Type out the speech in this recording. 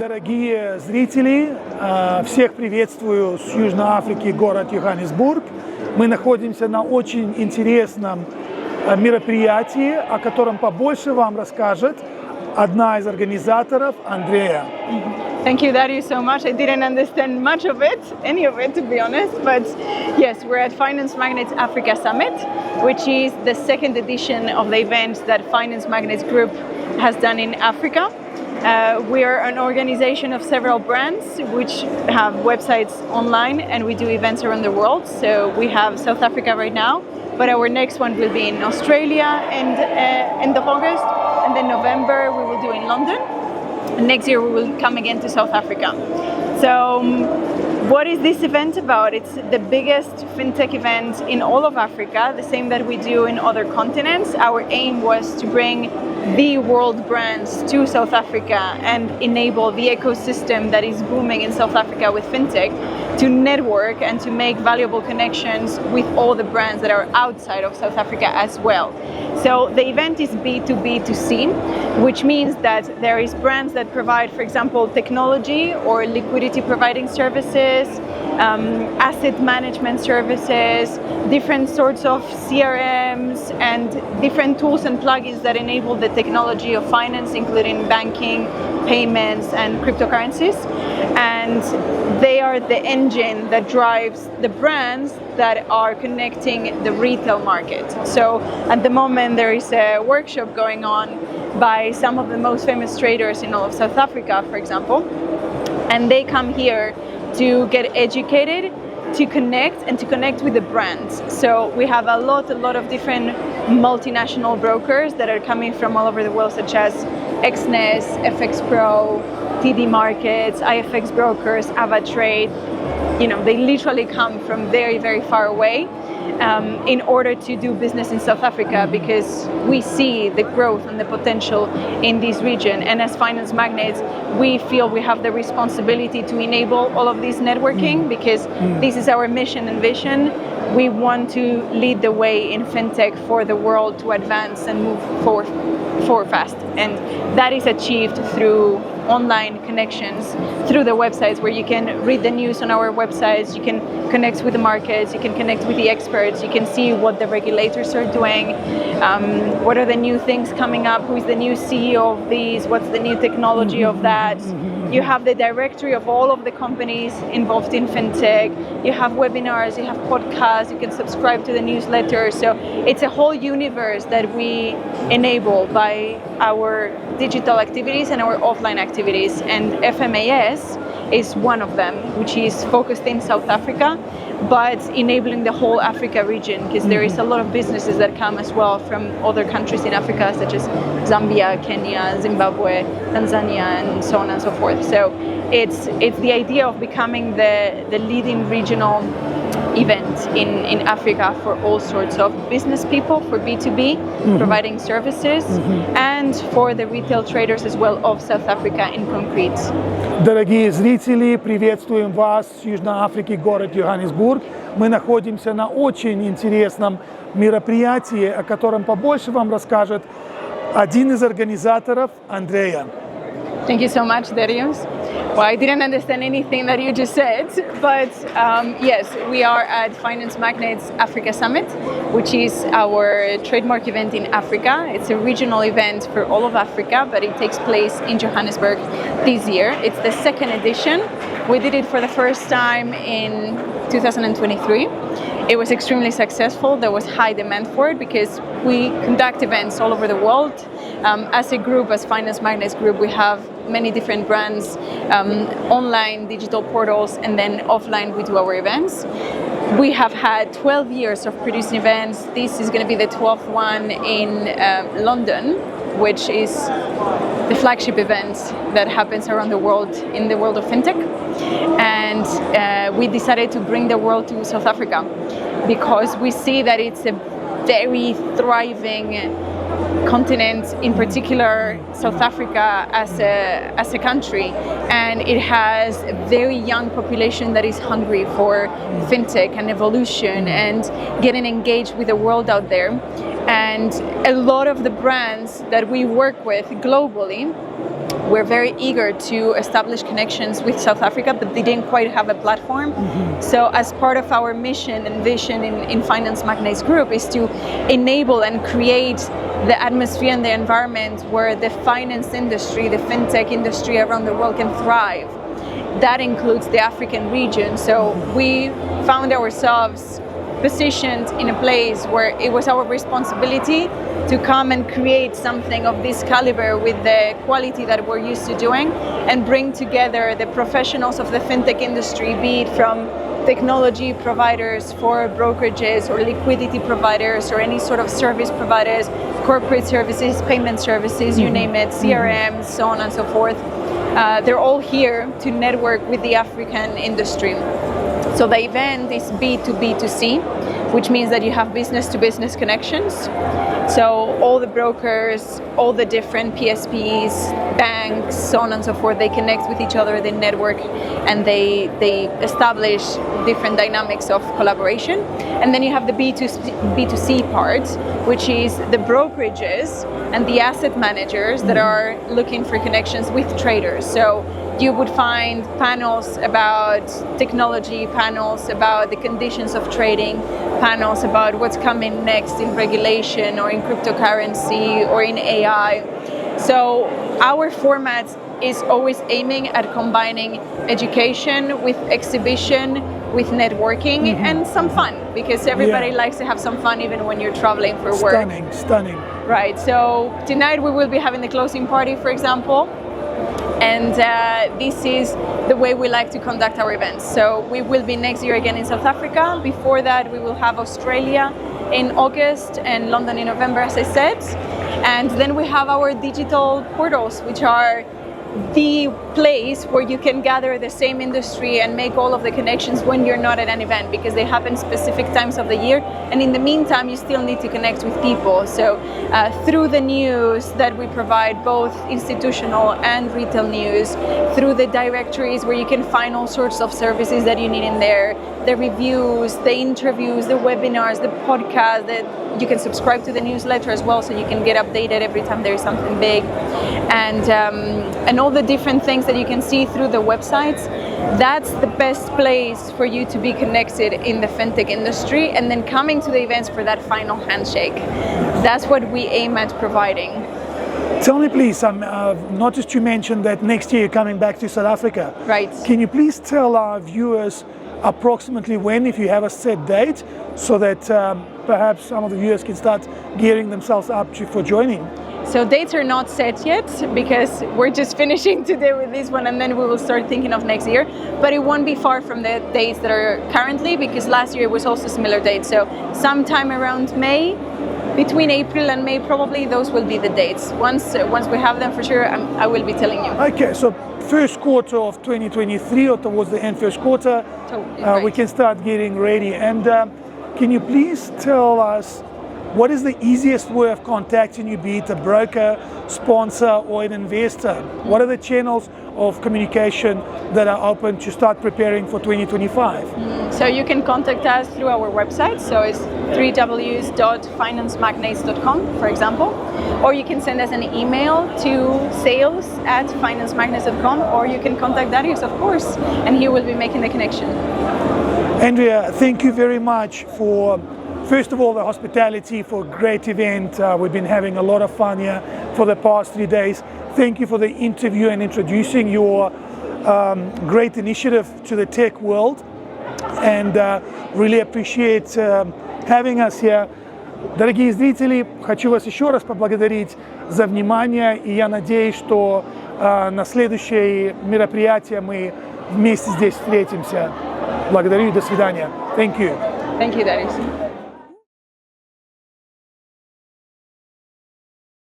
Дорогие зрители, всех приветствую с Южной Африки, город Йоханнесбург. Мы находимся на очень интересном мероприятии, о котором побольше вам расскажет одна из организаторов, Andrea. Thank you, Darius, so much. I didn't understand much of it, any of it, to be honest. But yes, we're at Finance Magnates Africa Summit, which is the second edition of the event that Finance Magnates Group has done in Africa. We are an organization of several brands which have websites online, and we do events around the world. So we have South Africa right now, but our next one will be in Australia end of August, and then November we will do in London. And next year we will come again to South Africa. So what is this event about? It's the biggest fintech event in all of Africa, the same that we do in other continents. Our aim was to bring the world brands to South Africa and enable the ecosystem that is booming in South Africa with fintech to network and to make valuable connections with all the brands that are outside of South Africa as well. So the event is B2B2C, which means that there is brands that provide, for example, technology or liquidity providing services, asset management services, different sorts of CRMs, and different tools and plugins that enable the technology of finance, including banking, payments, and cryptocurrencies. And they are the engine that drives the brands that are connecting the retail market. So at the moment there is a workshop going on by some of the most famous traders in all of South Africa, for example, and they come here to get educated, to connect with the brands. So we have a lot of different multinational brokers that are coming from all over the world, such as Exness, FX Pro, TD Markets, IFX Brokers, AvaTrade. You know, they literally come from very, very far away in order to do business in South Africa, because we see the growth and the potential in this region. And as finance magnates, we feel we have the responsibility to enable all of this networking, because this is our mission and vision. We want to lead the way in fintech for the world to advance and move forward fast. And that is achieved through online connections, through the websites where you can read the news on our websites, you can connect with the markets, you can connect with the experts, you can see what the regulators are doing, what are the new things coming up, who is the new CEO of these, what's the new technology of that. You have the directory of all of the companies involved in fintech, you have webinars, you have podcasts, you can subscribe to the newsletter. So it's a whole universe that we enable by our digital activities and our offline activities. And FMAS is one of them, which is focused in South Africa, but enabling the whole Africa region, because there is a lot of businesses that come as well from other countries in Africa, such as Zambia, Kenya, Zimbabwe, Tanzania, and so on and so forth. So it's the idea of becoming the leading regional event in Africa for all sorts of business people, for B2B, providing services, and for the retail traders as well of South Africa in concrete. Дорогие зрители, приветствуем вас с Южной Африки, город Йоханнесбург. Мы находимся на очень интересном мероприятии, о котором побольше вам расскажет один из организаторов, Andrea. Thank you so much, Darius. Well, I didn't understand anything that you just said, but yes, we are at Finance Magnates Africa Summit, which is our trademark event in Africa. It's a regional event for all of Africa, but it takes place in Johannesburg this year. It's the second edition. We did it for the first time in 2023. It was extremely successful. There was high demand for it because we conduct events all over the world. As a group, as Finance Magnates Group, we have many different brands, online digital portals, and then offline we do our events. We have had 12 years of producing events. This is going to be the 12th one in London, which is the flagship event that happens around the world in the world of fintech. And we decided to bring the world to South Africa because we see that it's a very thriving continent, in particular South Africa as a country, and it has a very young population that is hungry for fintech and evolution and getting engaged with the world out there. And a lot of the brands that we work with globally were very eager to establish connections with South Africa, but they didn't quite have a platform. So as part of our mission and vision in Finance Magnates Group is to enable and create the atmosphere and the environment where the finance industry, the fintech industry around the world can thrive. That includes the African region. So we found ourselves positioned in a place where it was our responsibility to come and create something of this caliber with the quality that we're used to doing and bring together the professionals of the fintech industry, be it from technology providers for brokerages or liquidity providers or any sort of service providers, corporate services, payment services, you name it, CRMs, so on and so forth. They're all here to network with the African industry. So the event is B2B2C, which means that you have business-to-business connections. So all the brokers, all the different PSPs, banks, so on and so forth, they connect with each other, they network, and they establish different dynamics of collaboration. And then you have the B2C part, which is the brokerages and the asset managers that are looking for connections with traders. So you would find panels about technology, panels about the conditions of trading, panels about what's coming next in regulation or in cryptocurrency or in AI. So our format is always aiming at combining education with exhibition, with networking and some fun, because everybody likes to have some fun even when you're traveling for work. Stunning. Right, so tonight we will be having the closing party, for example. And this is the way we like to conduct our events. So we will be next year again in South Africa. Before that, we will have Australia in August and London in November, as I said. And then we have our digital portals, which are the place where you can gather the same industry and make all of the connections when you're not at an event, because they happen specific times of the year, and in the meantime you still need to connect with people. So through the news that we provide, both institutional and retail news, through the directories where you can find all sorts of services that you need in there, the reviews, the interviews, the webinars, the podcast, that you can subscribe to the newsletter as well, so you can get updated every time there is something big, and all the different things that you can see through the websites. That's the best place for you to be connected in the fintech industry, and then coming to the events for that final handshake. That's what we aim at providing. Tell me please, I've noticed you mentioned that next year you're coming back to South Africa. Right. Can you please tell our viewers approximately when, if you have a set date, so that perhaps some of the viewers can start gearing themselves up for joining? So dates are not set yet, because we're just finishing today with this one, and then we will start thinking of next year. But it won't be far from the dates that are currently, because last year it was also similar dates. So sometime around May, between April and May probably, those will be the dates. Once we have them for sure, I will be telling you. Okay, so first quarter of 2023, or towards the end first quarter, Right. we can start getting ready. And can you please tell us, what is the easiest way of contacting you, be it a broker, sponsor, or an investor? What are the channels of communication that are open to start preparing for 2025? So you can contact us through our website. So it's www.financemagnates.com, for example. Or you can send us an email to sales@financemagnates.com, or you can contact Darius, of course, and he will be making the connection. Andrea, thank you very much for, first of all, the hospitality, for a great event. We've been having a lot of fun here for the past 3 days. Thank you for the interview and introducing your great initiative to the tech world. And really appreciate having us here. Дорогие зрители, хочу вас еще раз поблагодарить за внимание, и я надеюсь, что на следующее мероприятие мы вместе здесь встретимся. Благодарю и до свидания. Thank you. Thank you, Darius.